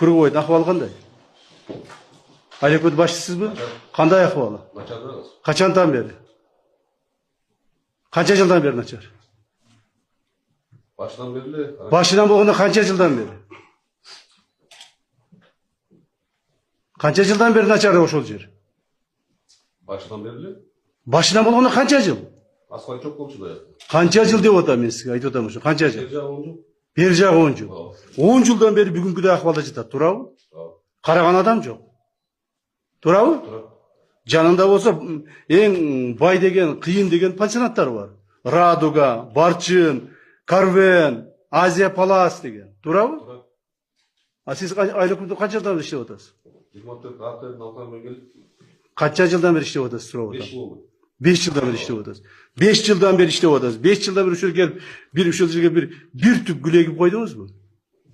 Курговойдун акыбалы кандай? Айлекбек башчысызбы? Кандай акыбалы? Качандан бери? Канча жылдан бери начар? Başından beri de. Башынан болгондо канча жылдан бери? Канча жылдан бери начар ошол жер? Başından beri de. Башынан болгондо канча жыл? Asfalt çok komşu da yaptı. Канча жыл деп атам мен сизге, айтып атам ошо. Канча жыл? Gece 10 yıl. Бери жагы 10 жыл. 10 жылдан бери бүгүнкүдөй акыбалда жатат, туурабы? Караган адам жок. Туурабы? Жанында болсо эң бай деген, кыйын деген пансионаттар бар. Радуга, Барчын, Карвен, Азия Палас деген. Туурабы? А сиз Айлекбекте канча жылдан бери иштеп атасыз? 24 hafta nalkan bölgeli. Канча жылдан бери иштеп атасыз, сурап 5 атам. yıl oldu. 5 жылдан бери иштеп атасыз. 5 жылдан бери иштеп атасыз. 5 жылдан бери ушул келип, ушул жерге бир түп гүл эгип койдуңузбу?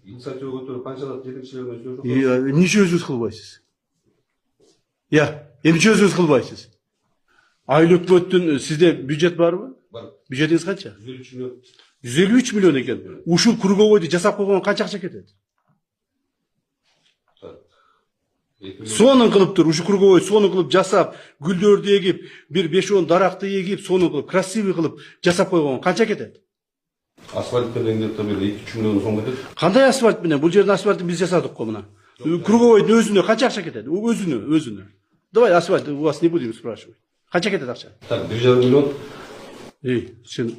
İnsançı götürüp pançalat жетекчилерine söylüyor. Эмне өзүңүз кылбайсыз? Эмне өзүңүз кылбайсыз? Айлекбектин сизде бюджет барбы? Бар. Бюджетиңиз канча? 153 milyon. 153 миллион экен. Ушул курговойду жасап койгон канча акча кетет? Сонун кылып тур, ушу курговой сонун кылып жасап, гүлдөрдү эгип, бир 5-10 даракты эгип, сонун кылып, красивый кылып жасап койгон канча кетет? Asfalt belengde tabii 2-3 milyon son getir. Кандай асфальт менен? Бул жердин асфальтын биз жасадык го мына. Круговойдун өзүнө канча акча кетет? Өзүнө. Давай асфальт, у вас не будем спрашивать. Канча кетет акча? Так, 1,5 milyon. Сен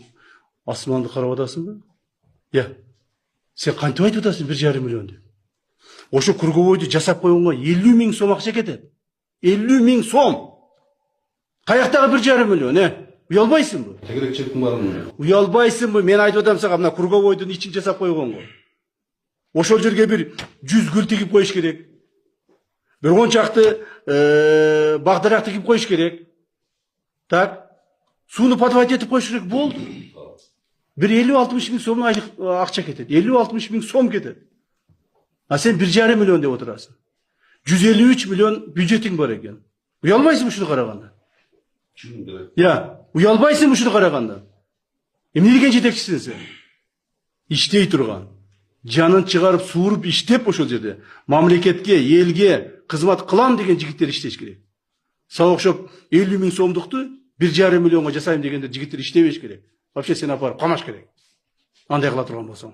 асманды карап атасыңбы? Сен кантип айтып атасың 1,5 миллион деп? Ошо круговойду жасап койгонго 50 000 сом акча кетет. 50 000 сом. Каяктагы 1,5 миллион, Уялбайсыңбы? Тегерекчиликтин барын. Уялбайсыңбы? Мен айтып атам сага, мына круговойдун ичин жасап койгонго. Ошол жерге бир 100 гүл тигип коюш керек. Бир 10 чакты бакдарак тигип коюш керек. Так, сууну подводить этип коюш керек, болду. Бир 50-60 000 сом акча кетет. 50-60 000 сом кетет. А сен 1,5 миллион деп отурасың. 153 миллион бюджетиң бар экен. Уялбайсың ушуну караганда? Уялбайсың ушуну караганда? Эмне деген жетекчисиң сен? Иштей турган. Жанын чыгарып, сууруп иштеп ошол жерде мамлекетке, элге кызмат кылам деген жигиттер иштеш керек. Сага окшоп 50 000 сомдукту 1,5 миллионго жасайм дегенде жигиттер иштебеш керек. Вообще сен апарып камаш керек. Андай кыла турган болсоң.